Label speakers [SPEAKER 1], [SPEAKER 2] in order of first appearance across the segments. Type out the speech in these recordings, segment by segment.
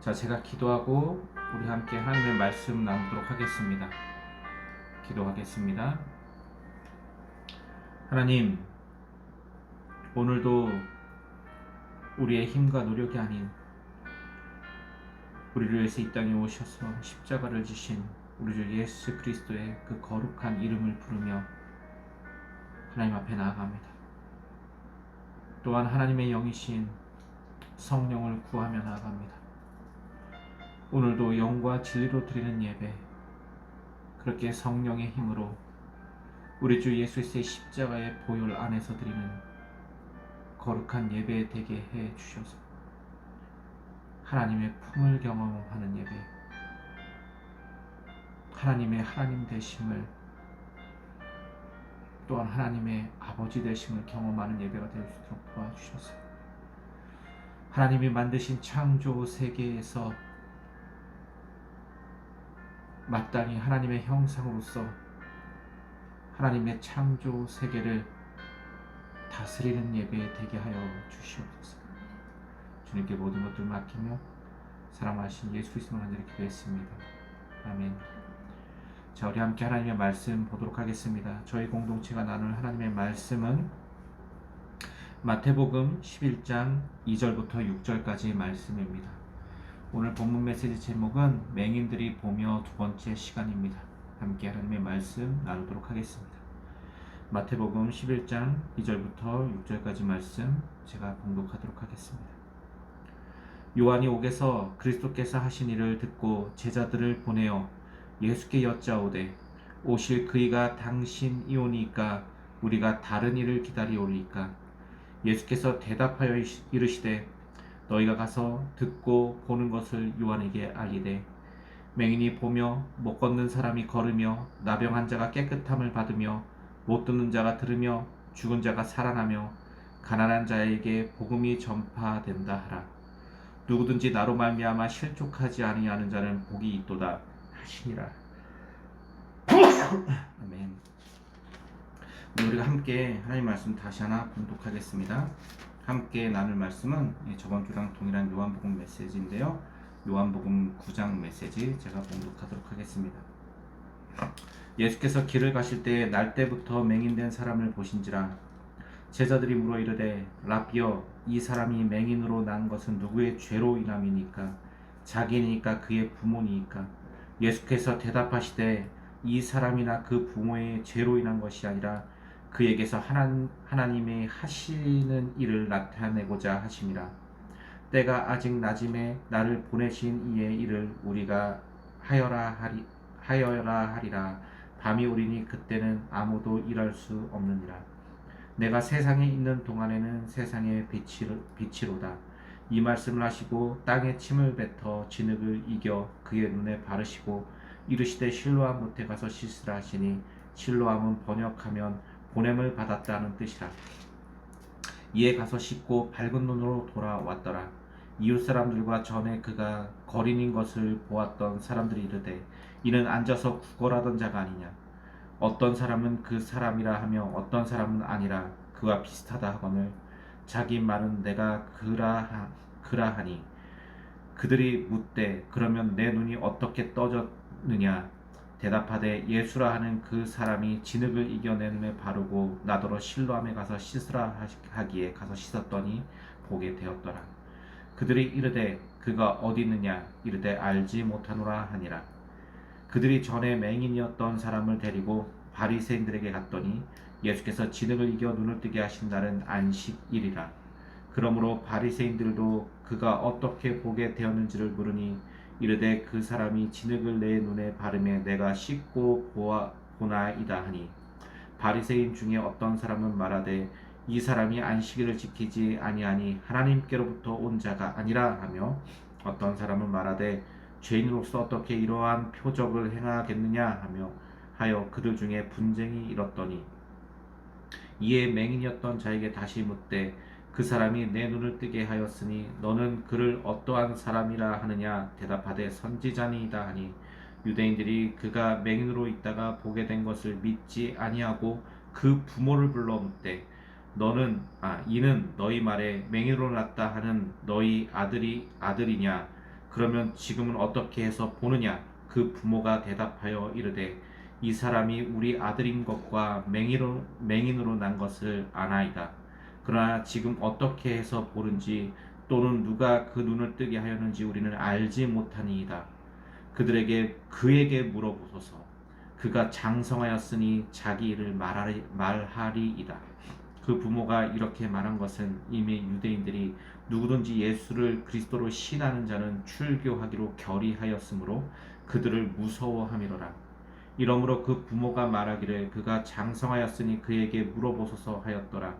[SPEAKER 1] 자, 제가 기도하고 우리 함께 하나님의 말씀 나누도록 하겠습니다. 기도하겠습니다. 하나님, 오늘도 우리의 힘과 노력이 아닌 우리를 위해서 이 땅에 오셔서 십자가를 지신 우리 주 예수 그리스도의 그 거룩한 이름을 부르며 하나님 앞에 나아갑니다. 또한 하나님의 영이신 성령을 구하며 나아갑니다. 오늘도 영과 진리로 드리는 예배, 그렇게 성령의 힘으로 우리 주 예수의 십자가의 보혈 안에서 드리는 거룩한 예배 되게 해 주셔서 하나님의 품을 경험하는 예배, 하나님의 하나님 되심을, 또한 하나님의 아버지 되심을 경험하는 예배가 될 수 있도록 도와주셔서 하나님이 만드신 창조 세계에서 마땅히 하나님의 형상으로서 하나님의 창조 세계를 다스리는 예배 되게 하여 주시옵소서. 주님께 모든 것들 맡기며 사랑하신 예수 그리스도의 이름으로 기도했습니다. 아멘. 자, 우리 함께 하나님의 말씀 보도록 하겠습니다. 저희 공동체가 나눌 하나님의 말씀은 마태복음 11장 2절부터 6절까지의 말씀입니다. 오늘 본문 메시지 제목은 맹인들이 보며 두 번째 시간입니다. 함께 하나님의 말씀 나누도록 하겠습니다. 마태복음 11장 2절부터 6절까지 말씀 제가 봉독하도록 하겠습니다. 요한이 옥에서 그리스도께서 하신 일을 듣고 제자들을 보내어 예수께 여짜오되 오실 그이가 당신이오니까 우리가 다른 일을 기다리오리까? 예수께서 대답하여 이르시되 너희가 가서 듣고 보는 것을 요한에게 알리되 맹인이 보며 못 걷는 사람이 걸으며 나병한 자가 깨끗함을 받으며 못 듣는 자가 들으며 죽은 자가 살아나며 가난한 자에게 복음이 전파된다 하라. 누구든지 나로 말미암아 실족하지 아니하는 자는 복이 있도다 하시니라. 아멘. 우리가 함께 하나님 말씀 다시 하나 봉독하겠습니다. 함께 나눌 말씀은 저번 주랑 동일한 요한복음 메시지인데요. 요한복음 9장 메시지 제가 봉독하도록 하겠습니다. 예수께서 길을 가실 때에 날 때부터 맹인된 사람을 보신지라. 제자들이 물어 이르되 라비여, 이 사람이 맹인으로 난 것은 누구의 죄로 인함이니까? 자기니까 그의 부모니까? 예수께서 대답하시되 이 사람이나 그 부모의 죄로 인한 것이 아니라 그에게서 하나님의 하시는 일을 나타내고자 하심이라. 때가 아직 낮음에 나를 보내신 이의 일을 우리가 하여라 하리라. 밤이 오리니 그때는 아무도 일할 수 없느니라. 내가 세상에 있는 동안에는 세상의 빛이로다. 이 말씀을 하시고 땅에 침을 뱉어 진흙을 이겨 그의 눈에 바르시고 이르시되 실로암 못에 가서 씻으라 하시니 실로암은 번역하면 보냄을 받았다는 뜻이라. 이에 가서 씻고 밝은 눈으로 돌아왔더라. 이웃 사람들과 전에 그가 거린인 것을 보았던 사람들이 이르되 이는 앉아서 구걸하던 자가 아니냐? 어떤 사람은 그 사람이라 하며 어떤 사람은 아니라 그와 비슷하다 하거늘 자기 말은 내가 그라하니. 그들이 묻되 그러면 내 눈이 어떻게 떠졌느냐? 대답하되 예수라 하는 그 사람이 진흙을 이겨 내 눈에 바르고 나더러 실로암에 가서 씻으라 하기에 가서 씻었더니 보게 되었더라. 그들이 이르되 그가 어디 있느냐? 이르되 알지 못하노라 하니라. 그들이 전에 맹인이었던 사람을 데리고 바리새인들에게 갔더니 예수께서 진흙을 이겨 눈을 뜨게 하신 날은 안식일이라. 그러므로 바리새인들도 그가 어떻게 보게 되었는지를 물으니 이르되 그 사람이 진흙을 내 눈에 바르매 내가 씻고 보나이다 하니. 바리새인 중에 어떤 사람은 말하되 이 사람이 안식일을 지키지 아니하니 하나님께로부터 온 자가 아니라 하며 어떤 사람은 말하되 죄인으로서 어떻게 이러한 표적을 행하겠느냐 하여 그들 중에 분쟁이 일었더니 이에 맹인이었던 자에게 다시 묻되 그 사람이 내 눈을 뜨게 하였으니 너는 그를 어떠한 사람이라 하느냐? 대답하되 선지자니이다 하니. 유대인들이 그가 맹인으로 있다가 보게 된 것을 믿지 아니하고 그 부모를 불러 묻되 이는 너희 말에 맹인으로 났다 하는 너희 아들이냐? 그러면 지금은 어떻게 해서 보느냐? 그 부모가 대답하여 이르되 이 사람이 우리 아들인 것과 맹인으로 난 것을 아나이다. 그러나 지금 어떻게 해서 보는지 또는 누가 그 눈을 뜨게 하였는지 우리는 알지 못하니이다. 그에게 물어보소서. 그가 장성하였으니 자기 일을 말하리이다. 그 부모가 이렇게 말한 것은 이미 유대인들이 누구든지 예수를 그리스도로 신하는 자는 출교하기로 결의하였으므로 그들을 무서워함이로라. 이러므로 그 부모가 말하기를 그가 장성하였으니 그에게 물어보소서 하였더라.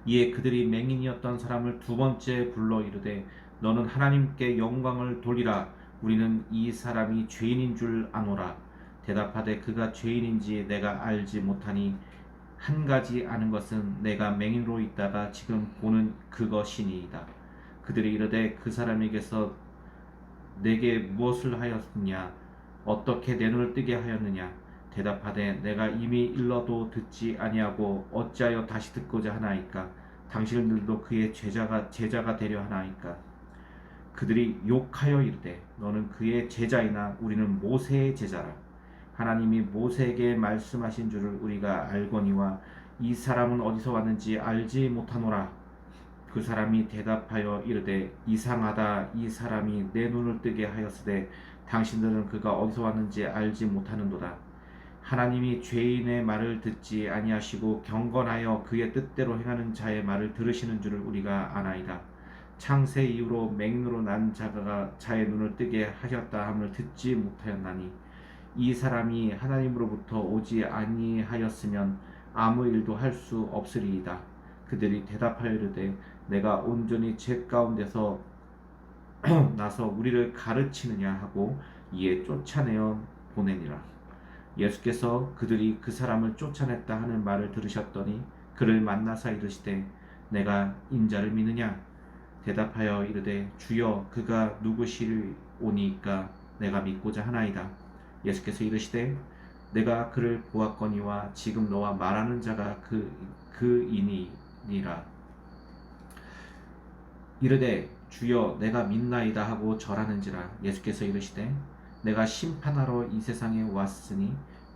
[SPEAKER 1] 이에 그들이 맹인이었던 사람을 두 번째 불러 이르되 너는 하나님께 영광을 돌리라. 우리는 이 사람이 죄인인 줄 아노라. 대답하되 그가 죄인인지 내가 알지 못하니 한 가지 아는 것은 내가 맹인으로 있다가 지금 보는 그것이니이다. 그들이 이르되 그 사람에게서 내게 무엇을 하였느냐? 어떻게 내 눈을 뜨게 하였느냐? 대답하되 내가 이미 일러도 듣지 아니하고 어찌하여 다시 듣고자 하나이까? 당신들도 그의 제자가 되려 하나이까? 그들이 욕하여 이르되 너는 그의 제자이나 우리는 모세의 제자라. 하나님이 모세에게 말씀하신 줄을 우리가 알거니와 이 사람은 어디서 왔는지 알지 못하노라. 그 사람이 대답하여 이르되 이상하다. 이 사람이 내 눈을 뜨게 하였으되 당신들은 그가 어디서 왔는지 알지 못하는도다. 하나님이 죄인의 말을 듣지 아니하시고 경건하여 그의 뜻대로 행하는 자의 말을 들으시는 줄을 우리가 아나이다. 창세 이후로 맹인으로 난 자가 자의 눈을 뜨게 하셨다 함을 듣지 못하였나니 이 사람이 하나님으로부터 오지 아니하였으면 아무 일도 할 수 없으리이다. 그들이 대답하여 이르되 내가 온전히 죄 가운데서 나서 우리를 가르치느냐 하고 이에 쫓아내어 보내니라. 예수께서 그들이 그 사람을 쫓아냈다 하는 말을 들으셨더니 그를 만나사 이르시되 내가 인자를 믿느냐? 대답하여 이르되 주여 그가 누구시오니까 내가 믿고자 하나이다. 예수께서 이르시되 내가 그를 보았거니와 지금 너와 말하는 자가 그이니라. 이르되 주여 내가 믿나이다 하고 절하는지라. 예수께서 이르시되 내가 심판하러 이 세상에 왔으니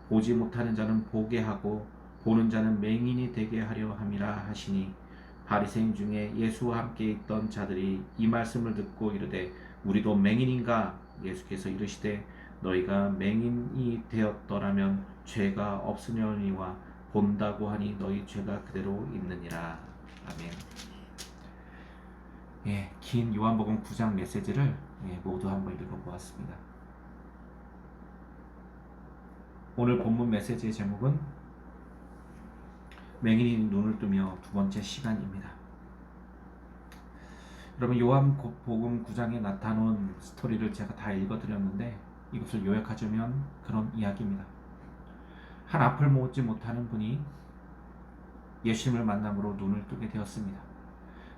[SPEAKER 1] 보지 못하는 자는 보게 하고 보는 자는 맹인이 되게 하려 함이라 하시니 바리새인 중에 예수와 함께 있던 자들이 이 말씀을 듣고 이르되 우리도 맹인인가? 예수께서 이르시되 너희가 맹인이 되었더라면 죄가 없으려니와 본다고 하니 너희 죄가 그대로 있느니라. 아멘. 긴 요한복음 9장 메시지를 모두 한번 읽어보았습니다. 오늘 본문 메시지의 제목은 맹인이 눈을 뜨며 두 번째 시간입니다. 여러분 요한복음 9장에 나타난 스토리를 제가 다 읽어드렸는데 이것을 요약하자면 그런 이야기입니다. 한 앞을 보지 못하는 분이 예수님을 만남으로 눈을 뜨게 되었습니다.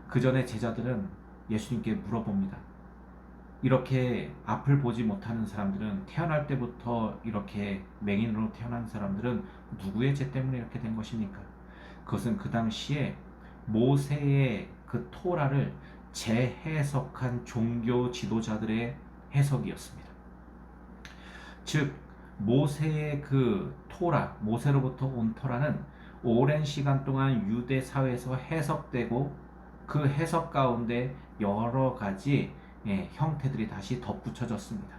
[SPEAKER 1] 그 전에 제자들은 예수님께 물어봅니다. 이렇게 앞을 보지 못하는 사람들은 태어날 때부터 이렇게 맹인으로 태어난 사람들은 누구의 죄 때문에 이렇게 된 것입니까? 그것은 그 당시에 모세의 그 토라를 재해석한 종교 지도자들의 해석이었습니다. 즉 모세의 그 토라, 모세로부터 온 토라는 오랜 시간 동안 유대 사회에서 해석되고 그 해석 가운데 여러 가지 형태들이 다시 덧붙여졌습니다.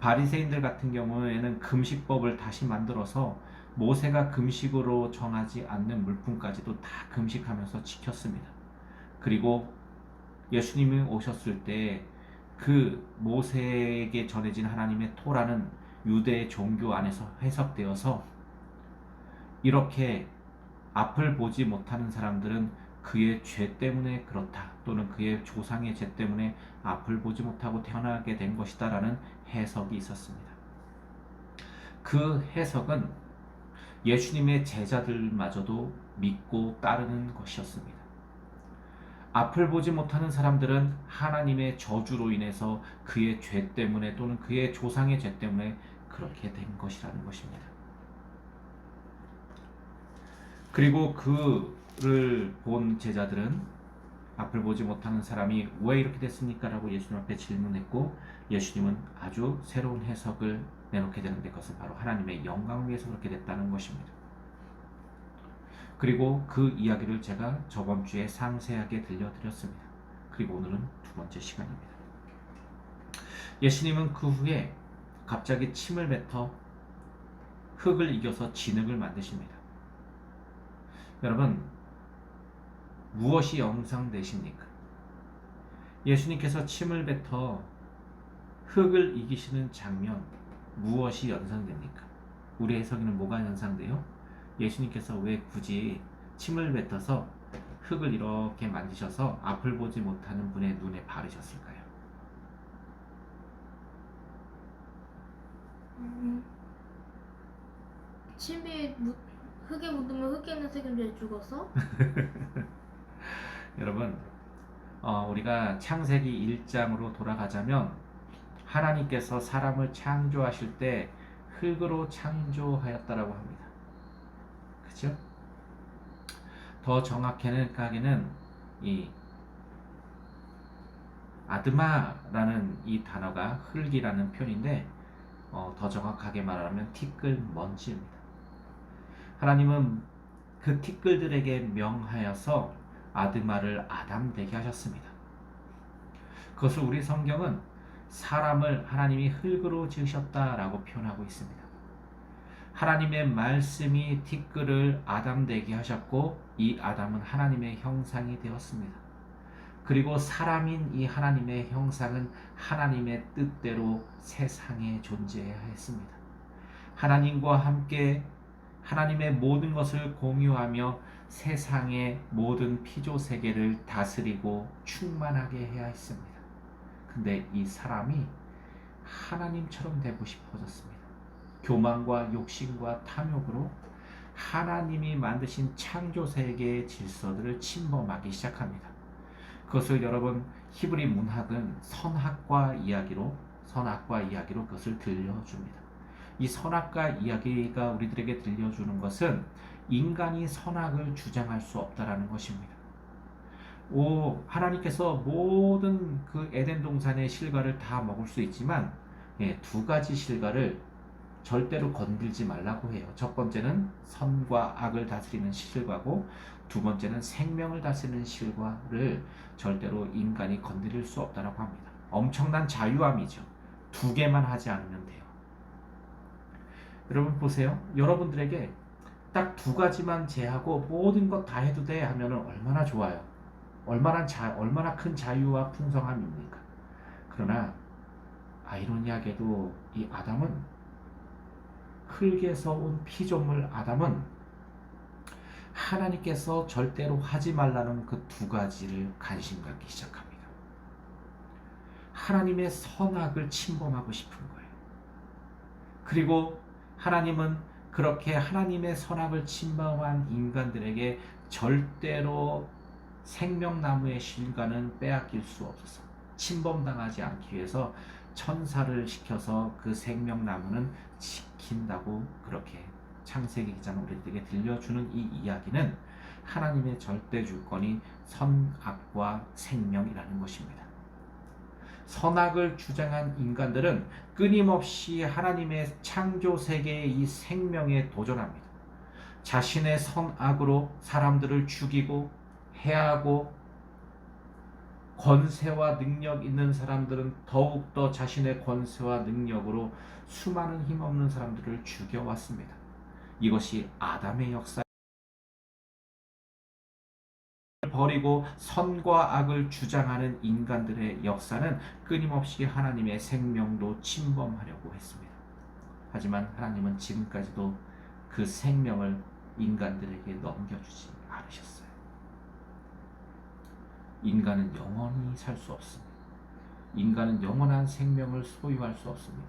[SPEAKER 1] 바리새인들 같은 경우에는 금식법을 다시 만들어서 모세가 금식으로 정하지 않는 물품까지도 다 금식하면서 지켰습니다. 그리고 예수님이 오셨을 때 그 모세에게 전해진 하나님의 토라는 유대 종교 안에서 해석되어서 이렇게 앞을 보지 못하는 사람들은 그의 죄 때문에 그렇다 또는 그의 조상의 죄 때문에 앞을 보지 못하고 태어나게 된 것이다 라는 해석이 있었습니다. 그 해석은 예수님의 제자들마저도 믿고 따르는 것이었습니다. 앞을 보지 못하는 사람들은 하나님의 저주로 인해서 그의 죄 때문에 또는 그의 조상의 죄 때문에 그렇게 된 것이라는 것입니다. 그리고 그를 본 제자들은 앞을 보지 못하는 사람이 왜 이렇게 됐습니까? 라고 예수님 앞에 질문했고, 예수님은 아주 새로운 해석을 내놓게 되는데, 그것은 바로 하나님의 영광을 위해서 그렇게 됐다는 것입니다. 그리고 그 이야기를 제가 저번 주에 상세하게 들려드렸습니다. 그리고 오늘은 두 번째 시간입니다. 예수님은 그 후에 갑자기 침을 뱉어 흙을 이겨서 진흙을 만드십니다. 여러분, 무엇이 연상되십니까? 예수님께서 침을 뱉어 흙을 이기시는 장면, 무엇이 연상됩니까? 우리 해석에는 뭐가 연상돼요? 예수님께서 왜 굳이 침을 뱉어서 흙을 이렇게 만드셔서 앞을 보지 못하는 분의 눈에 바르셨을까요?
[SPEAKER 2] 침이 흙에 묻으면 흙에 있는 세균들이 죽어서?
[SPEAKER 1] 여러분, 우리가 창세기 1장으로 돌아가자면 하나님께서 사람을 창조하실 때 흙으로 창조하였다라고 합니다. 그죠? 더 정확하게는 이 아드마라는 이 단어가 흙이라는 표현인데, 더 정확하게 말하면 티끌 먼지입니다. 하나님은 그 티끌들에게 명하여서 아드마를 아담 되게 하셨습니다. 그것을 우리 성경은 사람을 하나님이 흙으로 지으셨다라고 표현하고 있습니다. 하나님의 말씀이 티끌을 아담 되게 하셨고, 이 아담은 하나님의 형상이 되었습니다. 그리고 사람인 이 하나님의 형상은 하나님의 뜻대로 세상에 존재해야 했습니다. 하나님과 함께 하나님의 모든 것을 공유하며 세상의 모든 피조 세계를 다스리고 충만하게 해야 했습니다. 근데 이 사람이 하나님처럼 되고 싶어졌습니다. 교만과 욕심과 탐욕으로 하나님이 만드신 창조 세계의 질서들을 침범하기 시작합니다. 그것을 여러분, 히브리 문학은 선악과 이야기로 그것을 들려줍니다. 이 선악과 이야기가 우리들에게 들려주는 것은 인간이 선악을 주장할 수 없다라는 것입니다. 하나님께서 모든 그 에덴 동산의 실과를 다 먹을 수 있지만, 두 가지 실과를 절대로 건들지 말라고 해요. 첫 번째는 선과 악을 다스리는 실과고, 두 번째는 생명을 다스리는 실과를 절대로 인간이 건드릴 수 없다고 합니다. 엄청난 자유함이죠. 두 개만 하지 않으면 돼요. 여러분 보세요. 여러분들에게 딱 두 가지만 제하고 모든 것 다 해도 돼 하면 얼마나 좋아요. 얼마나 큰 자유와 풍성함입니까? 그러나 아이러니하게도 이 아담은, 흙에서 온 피조물 아담은 하나님께서 절대로 하지 말라는 그 두 가지를 관심 갖기 시작합니다. 하나님의 선악을 침범하고 싶은 거예요. 그리고 하나님은 그렇게 하나님의 선악을 침범한 인간들에게 절대로 생명나무의 실과는 빼앗길 수 없어서 침범당하지 않기 위해서 천사를 시켜서 그 생명나무는 지킨다고, 그렇게 창세기 기자는 우리들에게 들려주는 이 이야기는 하나님의 절대 주권이 선악과 생명이라는 것입니다. 선악을 주장한 인간들은 끊임없이 하나님의 창조 세계의 이 생명에 도전합니다. 자신의 선악으로 사람들을 죽이고 해하고, 권세와 능력 있는 사람들은 더욱더 자신의 권세와 능력으로 수많은 힘없는 사람들을 죽여왔습니다. 이것이 아담의 역사. 버리고 선과 악을 주장하는 인간들의 역사는 끊임없이 하나님의 생명도 침범하려고 했습니다. 하지만 하나님은 지금까지도 그 생명을 인간들에게 넘겨주지 않으셨어요. 인간은 영원히 살 수 없습니다. 인간은 영원한 생명을 소유할 수 없습니다.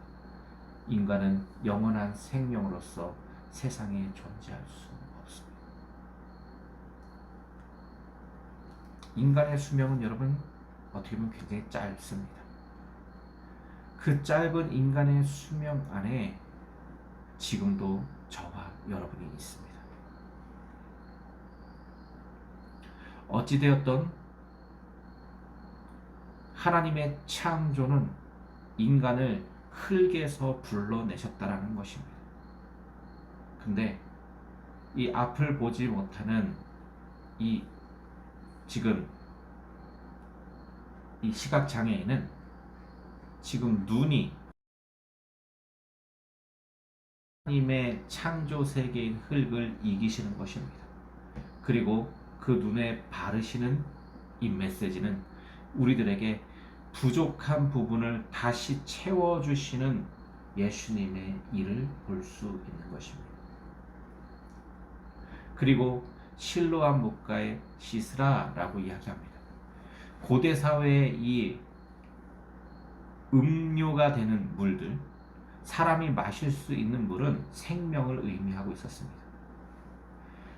[SPEAKER 1] 인간은 영원한 생명으로서 세상에 존재할 수 없습니다. 인간의 수명은 여러분 어떻게 보면 굉장히 짧습니다. 그 짧은 인간의 수명 안에 지금도 저와 여러분이 있습니다. 어찌되었던 하나님의 창조는 인간을 흙에서 불러내셨다라는 것입니다. 근데 이 앞을 보지 못하는 이 지금 이 시각장애인은 지금 눈이 하나님의 창조 세계인 흙을 이기시는 것입니다. 그리고 그 눈에 바르시는 이 메시지는 우리들에게 부족한 부분을 다시 채워주시는 예수님의 일을 볼 수 있는 것입니다. 그리고 실로암 묵가에 시스라라고 이야기합니다. 고대 사회의 이 음료가 되는 물들, 사람이 마실 수 있는 물은 생명을 의미하고 있었습니다.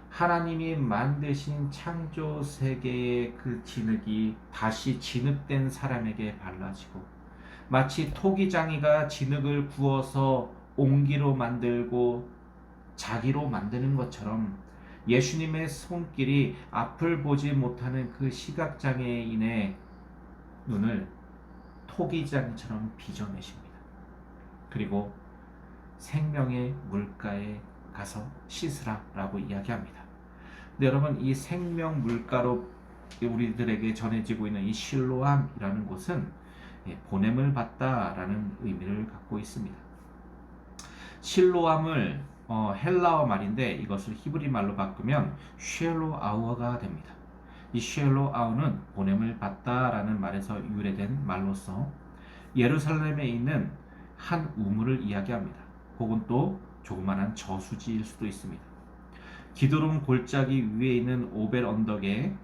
[SPEAKER 1] 하나님이 만드신 창조 세계의 그 진흙이 다시 진흙된 사람에게 발라지고, 마치 토기장이가 진흙을 구워서 옹기로 만들고 자기로 만드는 것처럼 예수님의 손길이 앞을 보지 못하는 그 시각장애인의 눈을 토기장처럼 빚어내십니다. 그리고 생명의 물가에 가서 씻으라라고 이야기합니다. 근데 여러분, 이 생명 물가로 우리들에게 전해지고 있는 이 실로암이라는 곳은 보냄을 받다라는 의미를 갖고 있습니다. 실로암을 헬라어 말인데 이것을 히브리 말로 바꾸면 쉘로아우어가 됩니다. 이 쉘로아우는 보냄을 받다라는 말에서 유래된 말로서 예루살렘에 있는 한 우물을 이야기합니다. 혹은 또 조그만한 저수지일 수도 있습니다. 기드론 골짜기 위에 있는 오벨 언덕의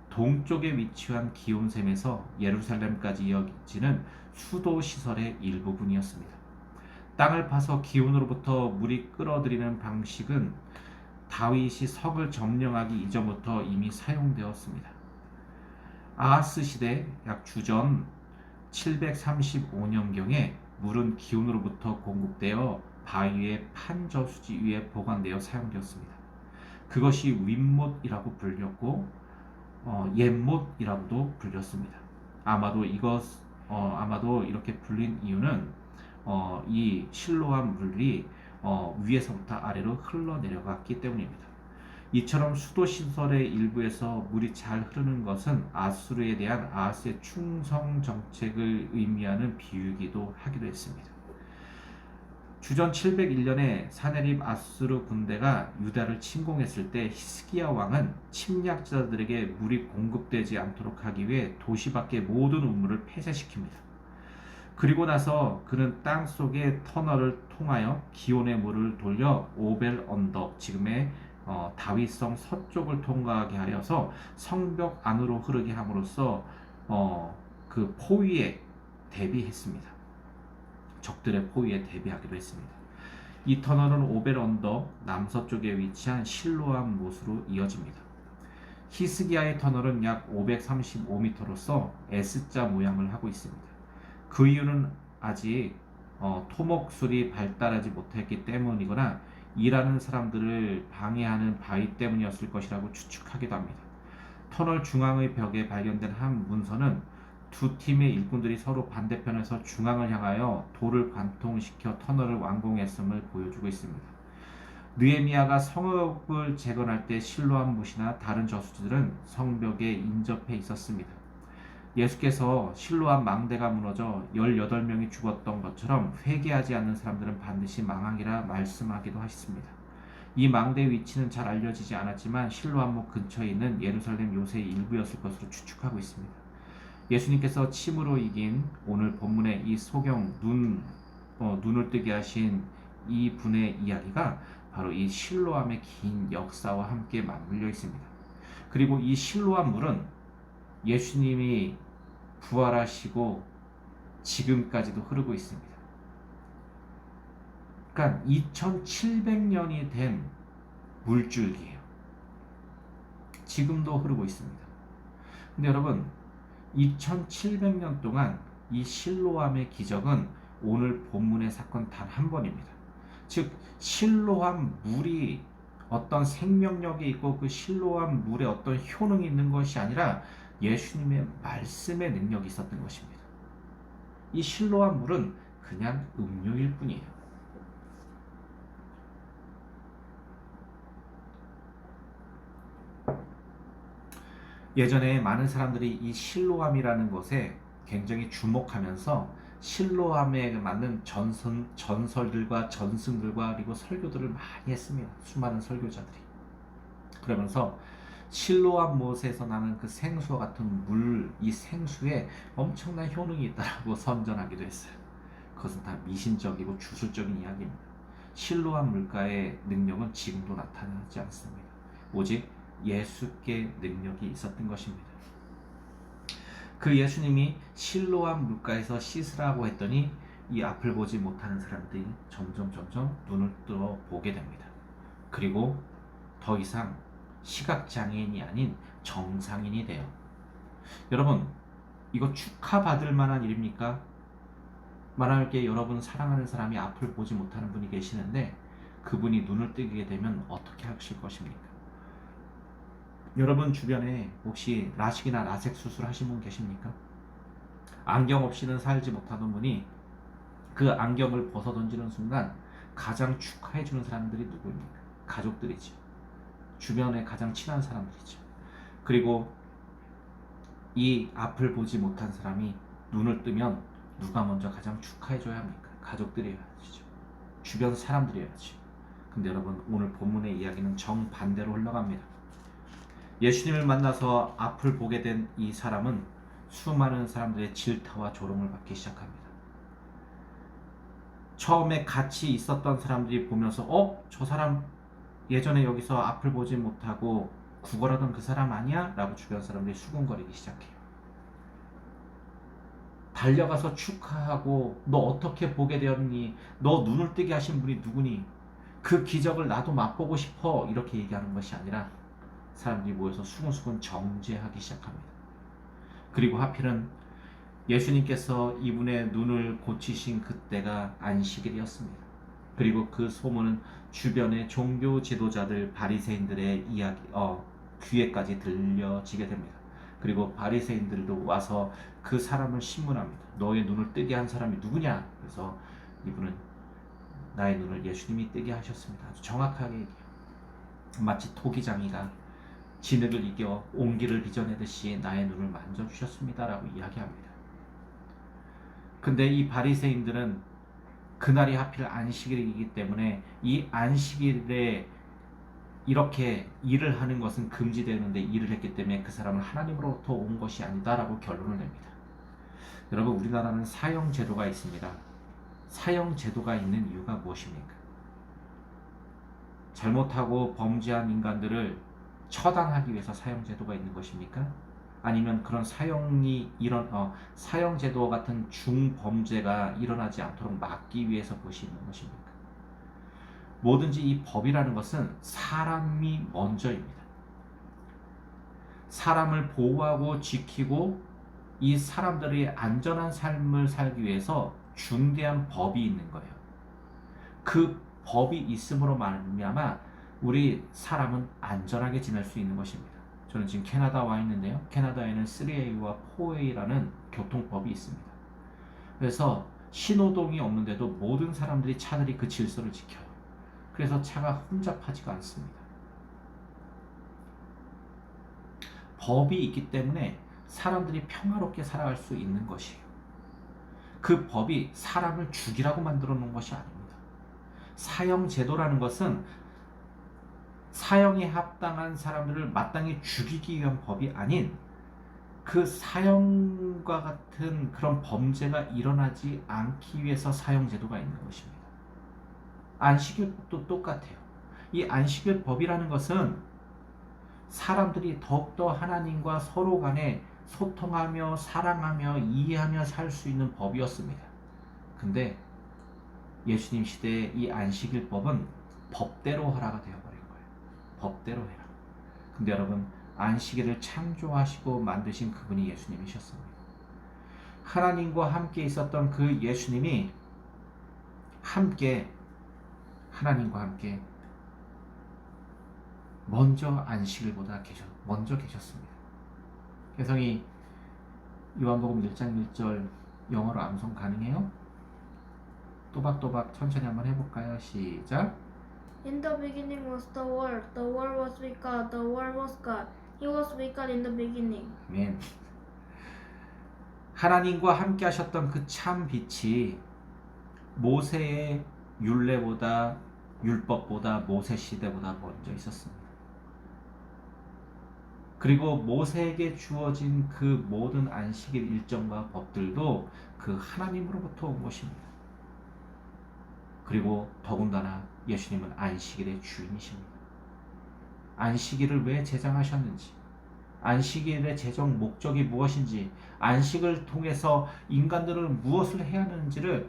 [SPEAKER 1] 동쪽에 위치한 기온샘에서 예루살렘까지 이어지는 수도 시설의 일부분이었습니다. 땅을 파서 기온으로부터 물이 끌어들이는 방식은 다윗이 석을 점령하기 이전부터 이미 사용되었습니다. 아하스 시대 약 주전 735년경에 물은 기온으로부터 공급되어 바위의 판저수지 위에 보관되어 사용되었습니다. 그것이 윗못이라고 불렸고 옛못이라고도 불렸습니다. 아마도 이렇게 불린 이유는 이 실로암 물이 위에서부터 아래로 흘러내려갔기 때문입니다. 이처럼 수도 시설의 일부에서 물이 잘 흐르는 것은 아수르에 대한 아하스의 충성 정책을 의미하는 비유이기도 하기도 했습니다. 주전 701년에 사네립 아수르 군대가 유다를 침공했을 때 히스기야 왕은 침략자들에게 물이 공급되지 않도록 하기 위해 도시 밖의 모든 우물을 폐쇄시킵니다. 그리고 나서 그는 땅 속의 터널을 통하여 기온의 물을 돌려 오벨 언덕, 지금의 다윗성 서쪽을 통과하게 하여서 성벽 안으로 흐르게 함으로써 그 포위에 대비했습니다. 적들의 포위에 대비하기도 했습니다. 이 터널은 오벨 언덕 남서쪽에 위치한 실로암 못으로 이어집니다. 히스기야의 터널은 약 535m로서 S자 모양을 하고 있습니다. 그 이유는 아직 토목술이 발달하지 못했기 때문이거나 일하는 사람들을 방해하는 바위 때문이었을 것이라고 추측하기도 합니다. 터널 중앙의 벽에 발견된 한 문서는 두 팀의 일꾼들이 서로 반대편에서 중앙을 향하여 돌을 관통시켜 터널을 완공했음을 보여주고 있습니다. 느헤미야가 성읍을 재건할 때 실로암 못이나 다른 저수지들은 성벽에 인접해 있었습니다. 예수께서 실로암 망대가 무너져 18명이 죽었던 것처럼 회개하지 않는 사람들은 반드시 망하리라 말씀하기도 하셨습니다. 이 망대의 위치는 잘 알려지지 않았지만 실로암목 근처에 있는 예루살렘 요새의 일부였을 것으로 추측하고 있습니다. 예수님께서 침으로 이긴 오늘 본문의 이 소경 눈을 뜨게 하신 이 분의 이야기가 바로 이 실로암의 긴 역사와 함께 맞물려 있습니다. 그리고 이 실로암 물은 예수님이 부활하시고 지금까지도 흐르고 있습니다. 그러니까 2700년이 된 물줄기예요. 지금도 흐르고 있습니다. 근데 여러분, 2700년 동안 이 실로암의 기적은 오늘 본문의 사건 단 한 번입니다. 즉 실로암 물이 어떤 생명력이 있고 그 실로암 물에 어떤 효능이 있는 것이 아니라 예수님의 말씀의 능력이 있었던 것입니다. 이 실로암 물은 그냥 음료일 뿐이에요. 예전에 많은 사람들이 이 실로암이라는 것에 굉장히 주목하면서 실로암에 맞는 전설들과 전승들과 그리고 설교들을 많이 했습니다. 수많은 설교자들이. 그러면서 실로암 못에서 나는 그 생수와 같은 물, 이 생수에 엄청난 효능이 있다고 선전하기도 했어요. 그것은 다 미신적이고 주술적인 이야기입니다. 실로암 물가의 능력은 지금도 나타나지 않습니다. 오직 예수께 능력이 있었던 것입니다. 그 예수님이 실로암 물가에서 씻으라고 했더니 이 앞을 보지 못하는 사람들이 점점 눈을 뜨어 보게 됩니다. 그리고 더 이상 시각장애인이 아닌 정상인이 돼요. 여러분, 이거 축하받을 만한 일입니까? 만약에 여러분 사랑하는 사람이 앞을 보지 못하는 분이 계시는데 그분이 눈을 뜨게 되면 어떻게 하실 것입니까? 여러분 주변에 혹시 라식이나 라섹 수술 하신 분 계십니까? 안경 없이는 살지 못하는 분이 그 안경을 벗어 던지는 순간 가장 축하해 주는 사람들이 누구입니까? 가족들이죠. 주변에 가장 친한 사람들이죠. 그리고 이 앞을 보지 못한 사람이 눈을 뜨면 누가 먼저 가장 축하해 줘야 합니까? 가족들이어야죠. 주변 사람들이어야죠. 근데 여러분, 오늘 본문의 이야기는 정반대로 흘러갑니다. 예수님을 만나서 앞을 보게 된 이 사람은 수많은 사람들의 질타와 조롱을 받기 시작합니다. 처음에 같이 있었던 사람들이 보면서 저 사람 예전에 여기서 앞을 보지 못하고 구걸하던 그 사람 아니야? 라고 주변 사람들이 수군거리기 시작해요. 달려가서 축하하고 너 어떻게 보게 되었니? 너 눈을 뜨게 하신 분이 누구니? 그 기적을 나도 맛보고 싶어. 이렇게 얘기하는 것이 아니라 사람들이 모여서 수근수근 정죄하기 시작합니다. 그리고 하필은 예수님께서 이분의 눈을 고치신 그때가 안식일이었습니다. 그리고 그 소문은 주변의 종교 지도자들 바리새인들의 귀에까지 들려지게 됩니다. 그리고 바리새인들도 와서 그 사람을 신문합니다. 너의 눈을 뜨게 한 사람이 누구냐? 그래서 이분은 나의 눈을 예수님이 뜨게 하셨습니다. 아주 정확하게 얘기해요. 마치 토기장이가 진흙을 이겨 옹기를 빚어내듯이 나의 눈을 만져주셨습니다 라고 이야기합니다. 근데 이 바리새인들은 그날이 하필 안식일이기 때문에 이 안식일에 이렇게 일을 하는 것은 금지되는데 일을 했기 때문에 그 사람은 하나님으로부터 온 것이 아니다라고 결론을 냅니다. 여러분, 우리나라는 사형제도가 있습니다. 사형제도가 있는 이유가 무엇입니까? 잘못하고 범죄한 인간들을 처단하기 위해서 사형제도가 있는 것입니까? 아니면 그런 사형제도 같은 중범죄가 일어나지 않도록 막기 위해서 그것이 있는 것입니까? 뭐든지 이 법이라는 것은 사람이 먼저입니다. 사람을 보호하고 지키고 이 사람들의 안전한 삶을 살기 위해서 중대한 법이 있는 거예요. 그 법이 있음으로 말미암아 우리 사람은 안전하게 지낼 수 있는 것입니다. 저는 지금 캐나다 와 있는데요. 캐나다에는 3A와 4A라는 교통법이 있습니다. 그래서 신호등이 없는데도 모든 사람들이 차들이 그 질서를 지켜요. 그래서 차가 혼잡하지가 않습니다. 법이 있기 때문에 사람들이 평화롭게 살아갈 수 있는 것이에요. 그 법이 사람을 죽이라고 만들어 놓은 것이 아닙니다. 사형제도라는 것은 사형에 합당한 사람들을 마땅히 죽이기 위한 법이 아닌 그 사형과 같은 그런 범죄가 일어나지 않기 위해서 사형제도가 있는 것입니다. 안식일법도 똑같아요. 이 안식일법이라는 것은 사람들이 더욱더 하나님과 서로 간에 소통하며 사랑하며 이해하며 살 수 있는 법이었습니다. 근데 예수님 시대의 이 안식일법은 법대로 하라가 되어버린 거예요. 법대로 해라. 근데 여러분, 안식일을 창조하시고 만드신 그분이 예수님이셨습니다. 하나님과 함께 있었던 그 예수님이 하나님과 함께 먼저 안식일보다 먼저 계셨습니다. 그래서 이 요한복음 1장 1절 영어로 암송 가능해요? 또박또박 천천히 한번 해볼까요? 시작.
[SPEAKER 2] In the beginning was the Word. The Word was with God. The Word was God. He was with God in the beginning.
[SPEAKER 1] 아멘. 하나님과 함께 하셨던 그 참 빛이 모세의 율례보다 율법보다 모세 시대보다 먼저 있었습니다. 그리고 모세에게 주어진 그 모든 안식일 일정과 법들도 그 하나님으로부터 온 것입니다. 그리고 더군다나 예수님은 안식일의 주인이십니다. 안식일을 왜 제정하셨는지, 안식일의 제정 목적이 무엇인지, 안식을 통해서 인간들은 무엇을 해야 하는지를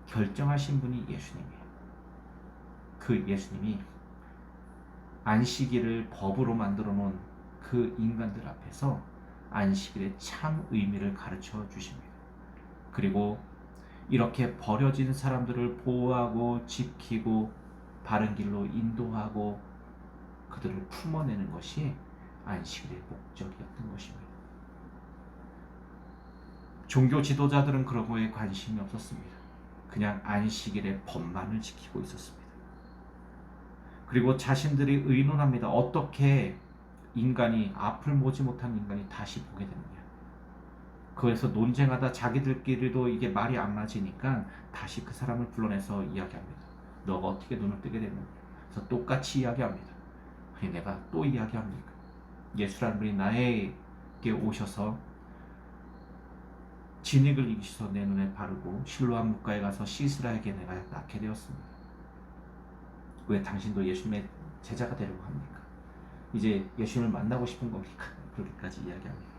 [SPEAKER 1] 결정하신 분이 예수님이에요. 그 예수님이 안식일을 법으로 만들어 놓은 그 인간들 앞에서 안식일의 참 의미를 가르쳐 주십니다. 그리고 이렇게 버려진 사람들을 보호하고 지키고 바른 길로 인도하고 그들을 품어내는 것이 안식일의 목적이었던 것입니다. 종교 지도자들은 그런 거에 관심이 없었습니다. 그냥 안식일의 법만을 지키고 있었습니다. 그리고 자신들이 의논합니다. 어떻게 인간이 앞을 보지 못한 인간이 다시 보게 되느냐. 그래서 논쟁하다 자기들끼리도 이게 말이 안 맞으니까 다시 그 사람을 불러내서 이야기합니다. 너가 어떻게 눈을 뜨게 됐느냐. 그래서 똑같이 이야기합니다. 아니 내가 또 이야기합니까? 예수라는 분이 나에게 오셔서 진익을 이기셔서 내 눈에 바르고 실로암 묵가에 가서 씻으라에게 내가 낳게 되었습니다. 왜 당신도 예수님의 제자가 되려고 합니까? 이제 예수님을 만나고 싶은 겁니까? 그렇게까지 이야기합니다.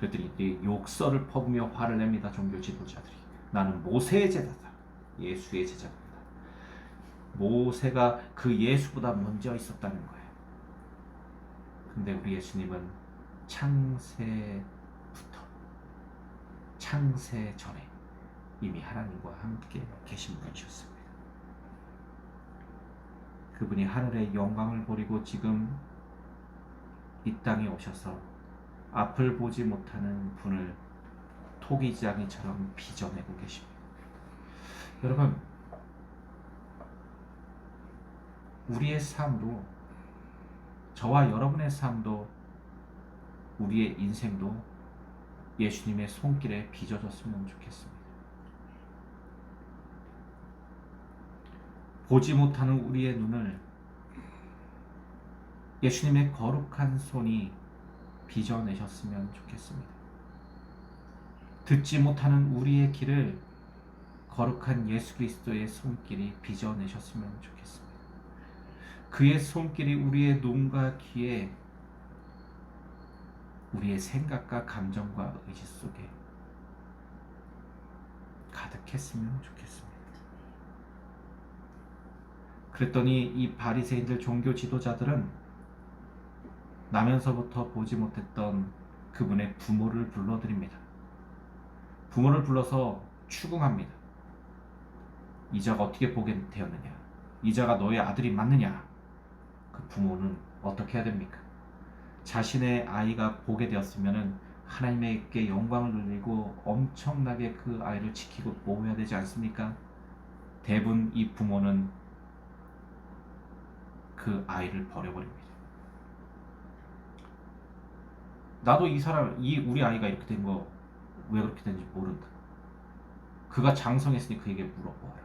[SPEAKER 1] 그랬더니 욕설을 퍼부며 화를 냅니다. 종교 지도자들이. 나는 모세의 제자다. 예수의 제자입니다. 모세가 그 예수보다 먼저 있었다는 거예요. 근데 우리 예수님은 창세 전에 이미 하나님과 함께 계신 분이셨습니다. 그분이 하늘의 영광을 버리고 지금 이 땅에 오셔서 앞을 보지 못하는 분을 토기장이처럼 빚어내고 계십니다. 여러분, 우리의 삶도, 저와 여러분의 삶도, 우리의 인생도 예수님의 손길에 빚어졌으면 좋겠습니다. 보지 못하는 우리의 눈을 예수님의 거룩한 손이 빚어내셨으면 좋겠습니다. 듣지 못하는 우리의 귀를 거룩한 예수 그리스도의 손길이 빚어내셨으면 좋겠습니다. 그의 손길이 우리의 눈과 귀에 우리의 생각과 감정과 의지 속에 가득했으면 좋겠습니다. 그랬더니 이 바리새인들 종교 지도자들은 나면서부터 보지 못했던 그분의 부모를 불러드립니다. 부모를 불러서 추궁합니다. 이 자가 어떻게 보게 되었느냐? 이 자가 너의 아들이 맞느냐? 그 부모는 어떻게 해야 됩니까? 자신의 아이가 보게 되었으면 하나님께 영광을 돌리고 엄청나게 그 아이를 지키고 보호해야 되지 않습니까? 대부분 이 부모는 그 아이를 버려버립니다. 나도 우리 아이가 이렇게 된 거 왜 그렇게 된지 모른다. 그가 장성했으니 그에게 물어보아라.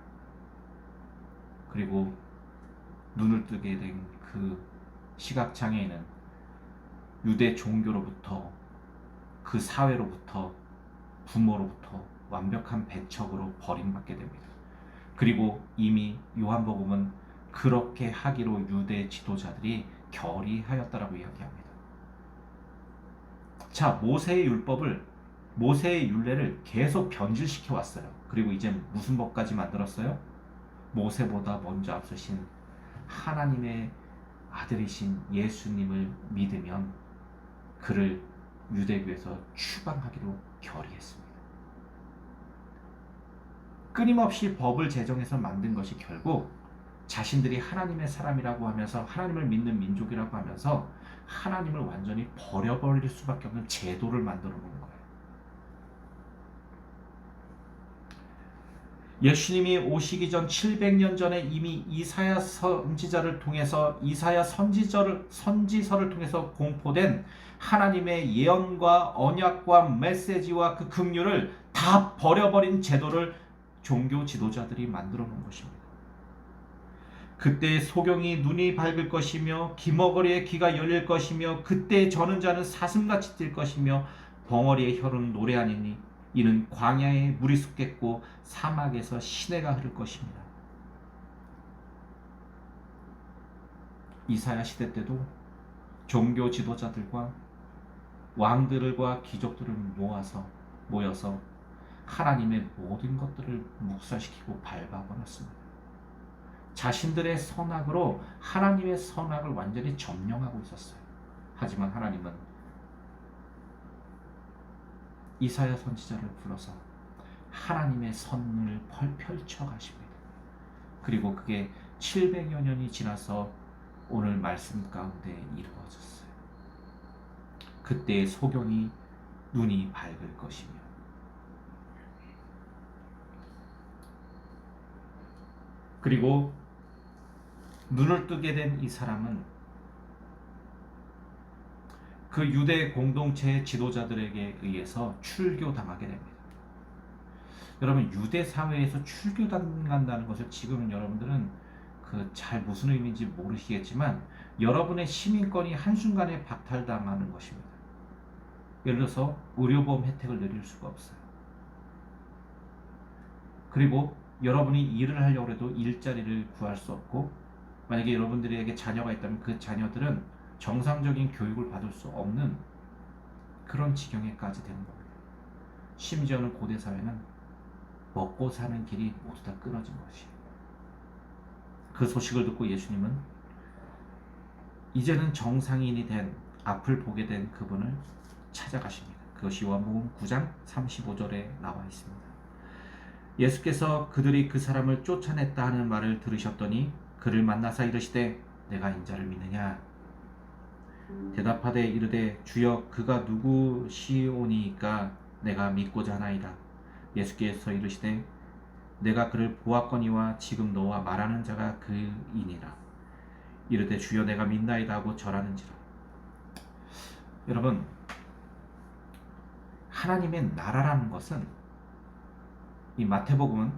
[SPEAKER 1] 그리고 눈을 뜨게 된 그 시각장애인은 유대 종교로부터, 그 사회로부터, 부모로부터 완벽한 배척으로 버림받게 됩니다. 그리고 이미 요한복음은 그렇게 하기로 유대 지도자들이 결의하였다라고 이야기합니다. 자, 모세의 율례를 계속 변질시켜 왔어요. 그리고 이제 무슨 법까지 만들었어요? 모세보다 먼저 앞서신 하나님의 아들이신 예수님을 믿으면 그를 유대교에서 추방하기로 결의했습니다. 끊임없이 법을 제정해서 만든 것이 결국 자신들이 하나님의 사람이라고 하면서 하나님을 믿는 민족이라고 하면서 하나님을 완전히 버려버릴 수밖에 없는 제도를 만들어 놓은 거예요. 예수님이 오시기 전 700년 전에 이미 이사야 선지자를 통해서 이사야 선지서를 통해서 공포된 하나님의 예언과 언약과 메시지와 그 긍휼을 다 버려버린 제도를 종교 지도자들이 만들어 놓은 것입니다. 그때 소경이 눈이 밝을 것이며 기머거리의 귀가 열릴 것이며 그때 저는 자는 사슴같이 뛸 것이며 벙어리의 혀는 노래하니니 이는 광야에 물이 솟겠고 사막에서 시내가 흐를 것입니다. 이사야 시대 때도 종교 지도자들과 왕들과 귀족들을 모여서 하나님의 모든 것들을 묵살시키고 밟아버렸습니다. 자신들의 선악으로 하나님의 선악을 완전히 점령하고 있었어요. 하지만 하나님은 이사야 선지자를 불러서 하나님의 선을 펼쳐 가십니다. 그리고 그게 700여 년이 지나서 오늘 말씀 가운데 이루어졌어요. 그때의 소경이 눈이 밝을 것이며 그리고 눈을 뜨게 된 이 사람은 그 유대 공동체의 지도자들에게 의해서 출교당하게 됩니다. 여러분, 유대 사회에서 출교당한다는 것을 지금 여러분들은 잘 무슨 의미인지 모르시겠지만 여러분의 시민권이 한순간에 박탈당하는 것입니다. 예를 들어서 의료보험 혜택을 누릴 수가 없어요. 그리고 여러분이 일을 하려고 해도 일자리를 구할 수 없고, 만약에 여러분들에게 자녀가 있다면 그 자녀들은 정상적인 교육을 받을 수 없는 그런 지경에까지 되는 겁니다. 심지어는 고대 사회는 먹고 사는 길이 모두 다 끊어진 것이에요. 그 소식을 듣고 예수님은 이제는 정상인이 된 앞을 보게 된 그분을 찾아가십니다. 그것이 요한복음 9장 35절에 나와 있습니다. 예수께서 그들이 그 사람을 쫓아냈다 하는 말을 들으셨더니 그를 만나사 이르시되 내가 인자를 믿느냐? 대답하되 이르되 주여 그가 누구시오니까 내가 믿고자 하나이다. 예수께서 이르시되 내가 그를 보았거니와 지금 너와 말하는 자가 그이니라. 이르되 주여 내가 믿나이다 하고 절하는지라. 여러분, 하나님의 나라라는 것은 이 마태복음은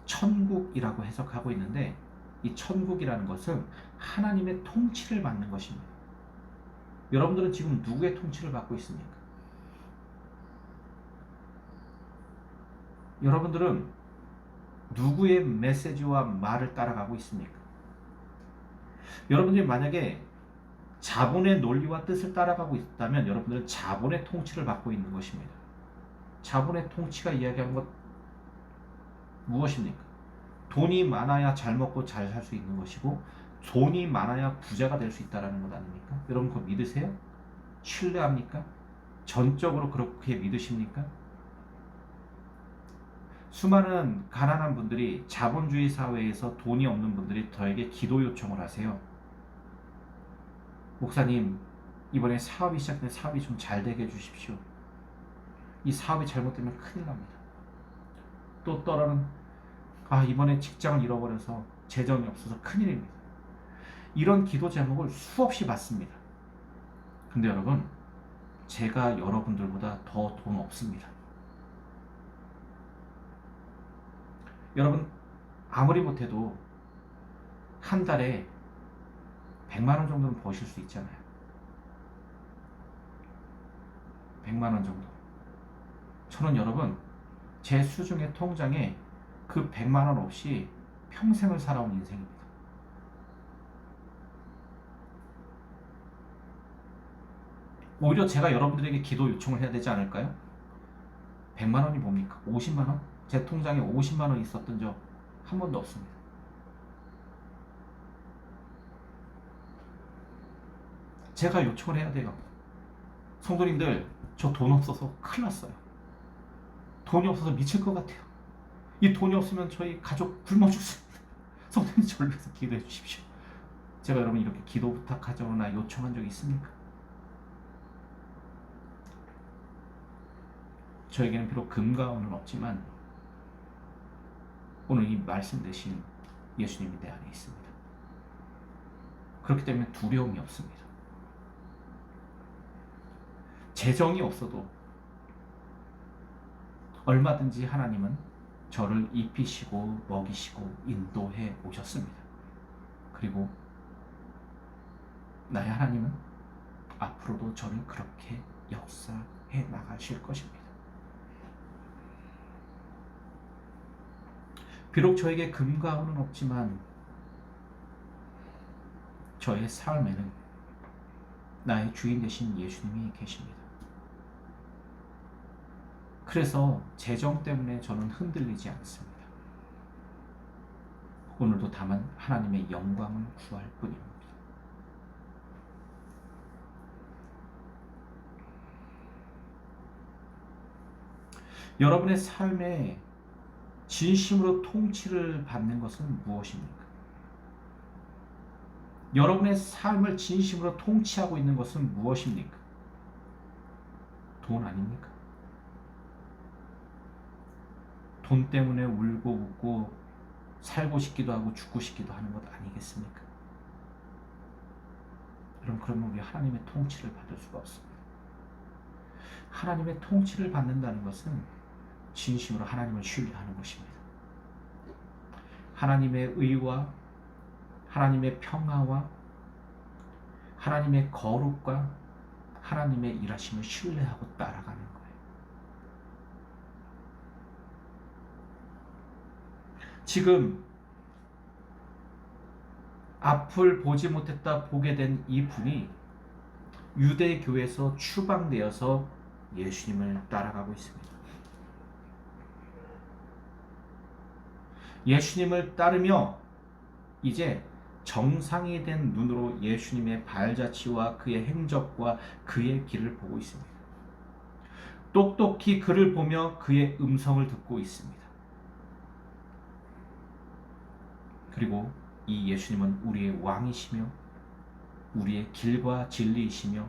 [SPEAKER 1] 천국이라고 해석하고 있는데 이 천국이라는 것은 하나님의 통치를 받는 것입니다. 여러분들은 지금 누구의 통치를 받고 있습니까? 여러분들은 누구의 메시지와 말을 따라가고 있습니까? 여러분들이 만약에 자본의 논리와 뜻을 따라가고 있다면 여러분들은 자본의 통치를 받고 있는 것입니다. 자본의 통치가 이야기하는 것 무엇입니까? 돈이 많아야 잘 먹고 잘 살 수 있는 것이고 돈이 많아야 부자가 될 수 있다는 것 아닙니까? 여러분 그거 믿으세요? 신뢰합니까? 전적으로 그렇게 믿으십니까? 수많은 가난한 분들이 자본주의 사회에서 돈이 없는 분들이 저에게 기도 요청을 하세요. 목사님, 이번에 사업이 시작된 사업이 좀 잘 되게 해주십시오. 이 사업이 잘못되면 큰일 납니다. 또 떠나는 이번에 직장을 잃어버려서 재정이 없어서 큰일입니다. 이런 기도 제목을 수없이 받습니다. 근데 여러분, 제가 여러분들보다 더 돈 없습니다. 여러분, 아무리 못해도 한 달에 100만 원 정도는 버실 수 있잖아요. 100만 원 정도. 저는 여러분, 제 수중의 통장에 그 100만 원 없이 평생을 살아온 인생입니다. 오히려 제가 여러분들에게 기도 요청을 해야 되지 않을까요? 100만 원이 뭡니까? 50만 원? 제 통장에 50만 원 있었던 적 한 번도 없습니다. 제가 요청을 해야 돼요. 성도님들, 저 돈 없어서 큰일 났어요. 돈이 없어서 미칠 것 같아요. 이 돈이 없으면 저희 가족 굶어 죽습니다. 성도님 저를 위해서 기도해 주십시오. 제가 여러분 이렇게 기도 부탁하거나 요청한 적이 있습니까? 저에게는 비록 금과 은은 없지만 오늘 이 말씀 대신 예수님이 내 안에 있습니다. 그렇기 때문에 두려움이 없습니다. 재정이 없어도 얼마든지 하나님은 저를 입히시고 먹이시고 인도해 오셨습니다. 그리고 나의 하나님은 앞으로도 저를 그렇게 역사해 나가실 것입니다. 비록 저에게 금과 은은 없지만 저의 삶에는 나의 주인 되신 예수님이 계십니다. 그래서 재정 때문에 저는 흔들리지 않습니다. 오늘도 다만 하나님의 영광을 구할 뿐입니다. 여러분의 삶에 진심으로 통치를 받는 것은 무엇입니까? 여러분의 삶을 진심으로 통치하고 있는 것은 무엇입니까? 돈 아닙니까? 돈 때문에 울고 웃고 살고 싶기도 하고 죽고 싶기도 하는 것 아니겠습니까? 그러면 우리 하나님의 통치를 받을 수가 없습니다. 하나님의 통치를 받는다는 것은 진심으로 하나님을 신뢰하는 것입니다. 하나님의 의와 하나님의 평화와 하나님의 거룩과 하나님의 일하심을 신뢰하고 따라가는 거예요. 지금 앞을 보지 못했다 보게 된 이 분이 유대교에서 추방되어서 예수님을 따라가고 있습니다. 예수님을 따르며 이제 정상이 된 눈으로 예수님의 발자취와 그의 행적과 그의 길을 보고 있습니다. 똑똑히 그를 보며 그의 음성을 듣고 있습니다. 그리고 이 예수님은 우리의 왕이시며 우리의 길과 진리이시며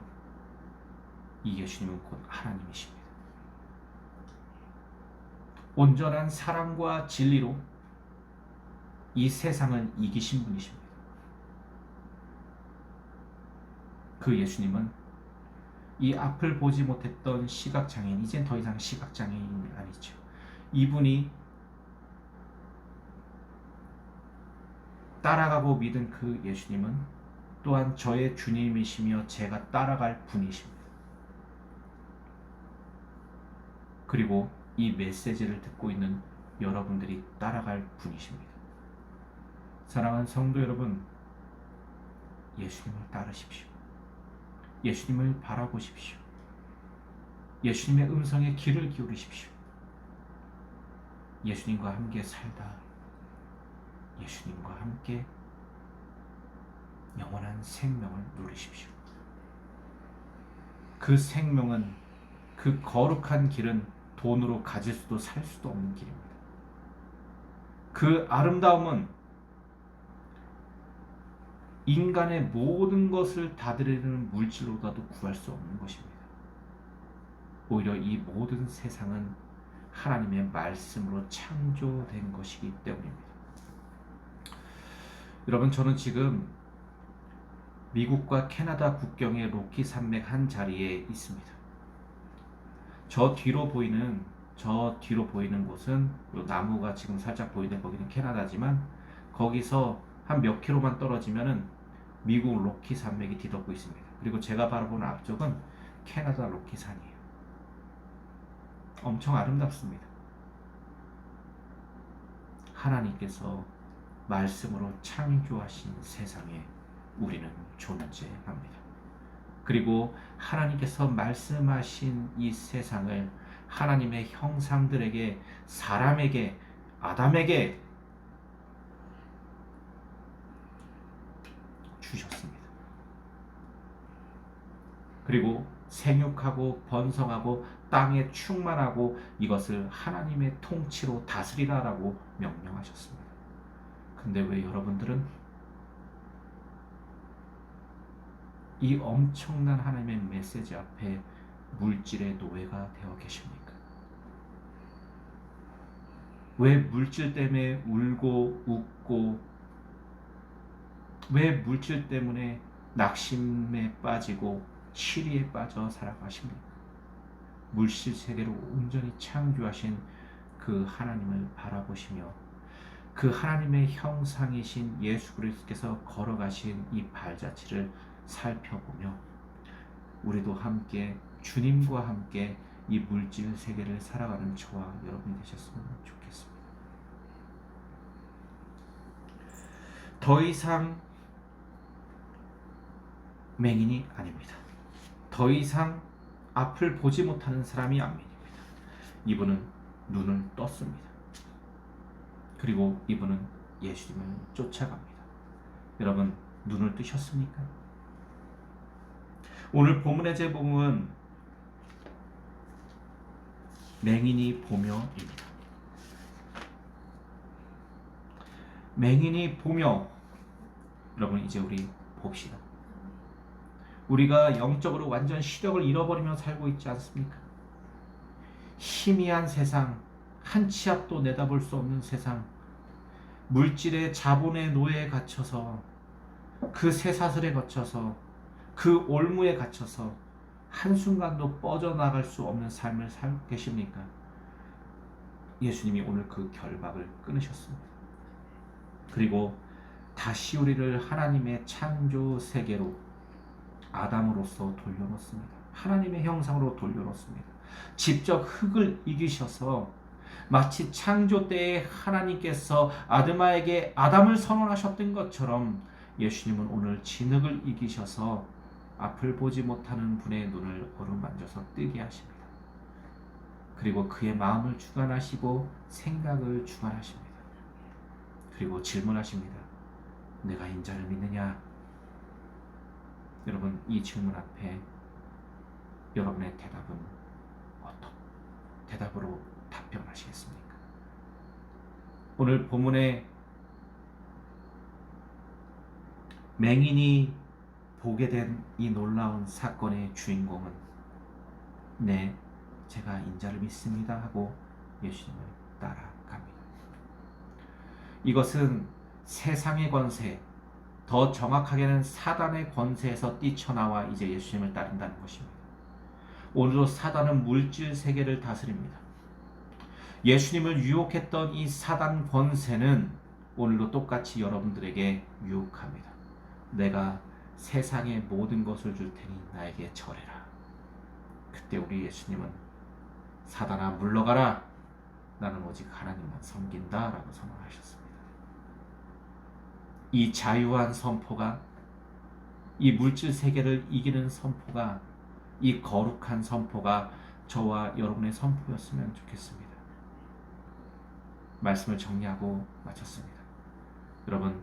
[SPEAKER 1] 이 예수님은 곧 하나님이십니다. 온전한 사랑과 진리로 이 세상을 이기신 분이십니다. 그 예수님은 이 앞을 보지 못했던 시각장애인, 이젠 더 이상 시각장애인이 아니죠. 이분이 따라가고 믿은 그 예수님은 또한 저의 주님이시며 제가 따라갈 분이십니다. 그리고 이 메시지를 듣고 있는 여러분들이 따라갈 분이십니다. 사랑하는 성도 여러분, 예수님을 따르십시오. 예수님을 바라보십시오. 예수님의 음성에 귀를 기울이십시오. 예수님과 함께 살다 예수님과 함께 영원한 생명을 누리십시오. 그 생명은, 그 거룩한 길은 돈으로 가질 수도 살 수도 없는 길입니다. 그 아름다움은 인간의 모든 것을 다 드리는 물질로라도 구할 수 없는 것입니다. 오히려 이 모든 세상은 하나님의 말씀으로 창조된 것이기 때문입니다. 여러분, 저는 지금 미국과 캐나다 국경의 로키 산맥 한 자리에 있습니다. 저 뒤로 보이는 곳은 나무가 지금 살짝 보이는 거기는 캐나다지만 거기서 한 몇 킬로만 떨어지면은 미국 로키 산맥이 뒤덮고 있습니다. 그리고 제가 바라보는 앞쪽은 캐나다 로키 산이에요. 엄청 아름답습니다. 하나님께서 말씀으로 창조하신 세상에 우리는 존재합니다. 그리고 하나님께서 말씀하신 이 세상을 하나님의 형상들에게, 사람에게, 아담에게 주셨습니다. 그리고 생육하고 번성하고 땅에 충만하고 이것을 하나님의 통치로 다스리라라고 명령하셨습니다. 근데 왜 여러분들은 이 엄청난 하나님의 메시지 앞에 물질의 노예가 되어 계십니까? 왜 물질 때문에 울고 웃고, 왜 물질 때문에 낙심에 빠지고 취리에 빠져 살아가십니까? 물질 세계로 온전히 창조하신 그 하나님을 바라보시며 그 하나님의 형상이신 예수 그리스도께서 걸어가신 이 발자취를 살펴보며 우리도 함께 주님과 함께 이 물질 세계를 살아가는 저와 여러분이 되셨으면 좋겠습니다. 더 이상 맹인이 아닙니다. 더 이상 앞을 보지 못하는 사람이 아닙니다. 이분은 눈을 떴습니다. 그리고 이분은 예수님을 쫓아갑니다. 여러분, 눈을 뜨셨습니까? 오늘 본문의 제목은 맹인이 보며입니다. 맹인이 보며. 여러분, 이제 우리 봅시다. 우리가 영적으로 완전 시력을 잃어버리며 살고 있지 않습니까? 희미한 세상, 한 치 앞도 내다볼 수 없는 세상, 물질의 자본의 노예에 갇혀서, 그 쇠사슬에 갇혀서, 그 올무에 갇혀서 한순간도 빠져나갈 수 없는 삶을 살고 계십니까? 예수님이 오늘 그 결박을 끊으셨습니다. 그리고 다시 우리를 하나님의 창조 세계로 아담으로서 돌려놓습니다. 하나님의 형상으로 돌려놓습니다. 직접 흙을 이기셔서 마치 창조 때에 하나님께서 아담에게 아담을 선언하셨던 것처럼 예수님은 오늘 진흙을 이기셔서 앞을 보지 못하는 분의 눈을 어루만져서 뜨게 하십니다. 그리고 그의 마음을 주관하시고 생각을 주관하십니다. 그리고 질문하십니다. 내가 인자를 믿느냐? 여러분, 이 질문 앞에 여러분의 대답은 어떤 대답으로 답변하시겠습니까? 오늘 본문에 맹인이 보게 된 이 놀라운 사건의 주인공은 제가 인자를 믿습니다 하고 예수님을 따라갑니다. 이것은 세상의 권세, 더 정확하게는 사단의 권세에서 뛰쳐나와 이제 예수님을 따른다는 것입니다. 오늘도 사단은 물질 세계를 다스립니다. 예수님을 유혹했던 이 사단 권세는 오늘도 똑같이 여러분들에게 유혹합니다. 내가 세상의 모든 것을 줄 테니 나에게 절해라. 그때 우리 예수님은 사단아 물러가라. 나는 오직 하나님만 섬긴다 라고 선언하셨습니다. 이 자유한 선포가, 이 물질 세계를 이기는 선포가, 이 거룩한 선포가 저와 여러분의 선포였으면 좋겠습니다. 말씀을 정리하고 마쳤습니다. 여러분,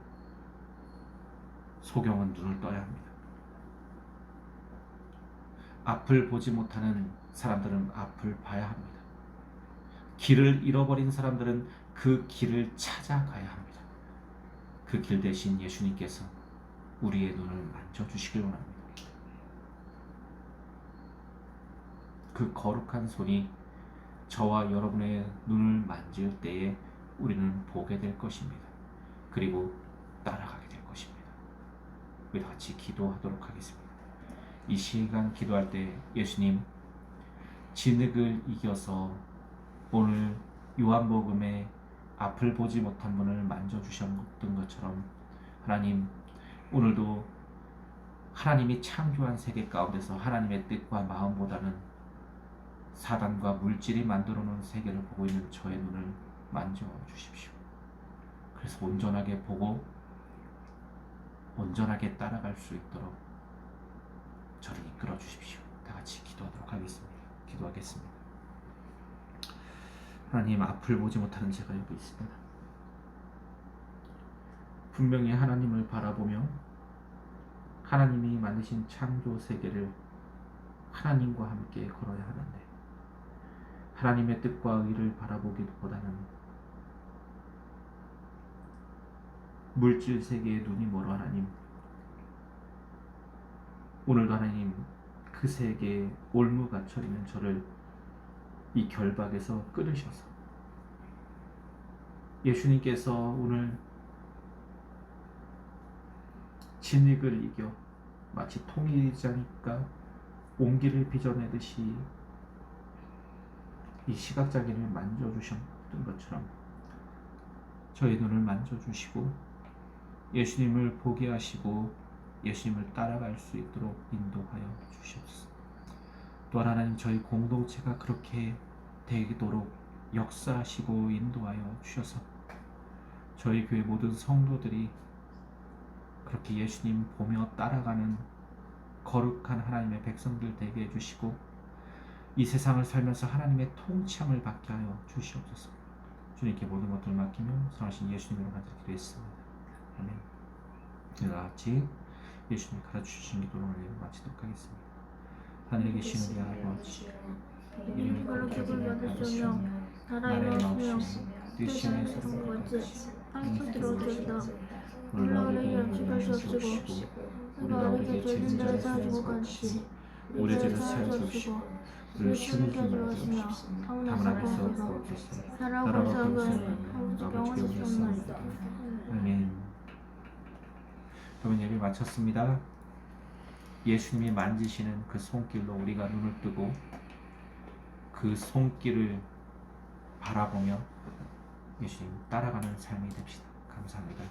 [SPEAKER 1] 소경은 눈을 떠야 합니다. 앞을 보지 못하는 사람들은 앞을 봐야 합니다. 길을 잃어버린 사람들은 그 길을 찾아가야 합니다. 그 길 대신 예수님께서 우리의 눈을 만져주시길 원합니다. 그 거룩한 손이 저와 여러분의 눈을 만질 때에 우리는 보게 될 것입니다. 그리고 따라가게 될 것입니다. 우리 같이 기도하도록 하겠습니다. 이 시간 기도할 때 예수님, 진흙을 이겨서 오늘 요한복음에 앞을 보지 못한 분을 만져주셨던 것처럼 하나님, 오늘도 하나님이 창조한 세계 가운데서 하나님의 뜻과 마음보다는 사단과 물질이 만들어 놓은 세계를 보고 있는 저의 눈을 만져주십시오. 그래서 온전하게 보고 온전하게 따라갈 수 있도록 저를 이끌어 주십시오. 다 같이 기도하도록 하겠습니다. 기도하겠습니다. 하나님, 앞을 보지 못하는 제가 여기 있습니다. 분명히 하나님을 바라보며 하나님이 만드신 창조 세계를 하나님과 함께 걸어야 하는데 하나님의 뜻과 의를 바라보기보다는 물질 세계에 눈이 멀어 하나님, 오늘도 하나님 그 세계에 올무가처리는 저를 이 결박에서 끊으셔서 예수님께서 오늘 진흙을 이겨 마치 통일자니까 온기를 빚어내듯이 이 시각장애를 만져주셨던 것처럼 저희 눈을 만져주시고 예수님을 보게 하시고 예수님을 따라갈 수 있도록 인도하여 주시옵소서. 또한 하나님, 저희 공동체가 그렇게 되도록 역사하시고 인도하여 주셔서 저희 교회 모든 성도들이 그렇게 예수님 보며 따라가는 거룩한 하나님의 백성들 되게 해주시고 이 세상을 살면서 하나님의 통치함을 받게 하여 주시옵소서. 주님께 모든 것들을 맡기며 선하신 예수님으로 간절히 기도했습니다. 아멘. 다 같이 예수님 가르쳐주신 기도를 마치도록 하겠습니다. 하늘에 계신 우리 아버지, 이름이 거룩히 여겨주시며 나라의 마음이시며 뜻이 하늘에서 같이 땅에서 이루어지이다. 오늘 우리에게 주시옵시고 우리가 우리에게 죄진 자를 사하시고 같이 우리의 죄를 사하여 주시고 우리를 시험에 들게 하지 마시며 다만 앞에서 구하옵소서. 나라와 권세는 아버지께 오셨사오니. 아멘. 여러분, 예배 마쳤습니다. 예수님이 만지시는 그 손길로 우리가 눈을 뜨고 그 손길을 바라보며 예수님 따라가는 삶이 됩시다. 감사합니다.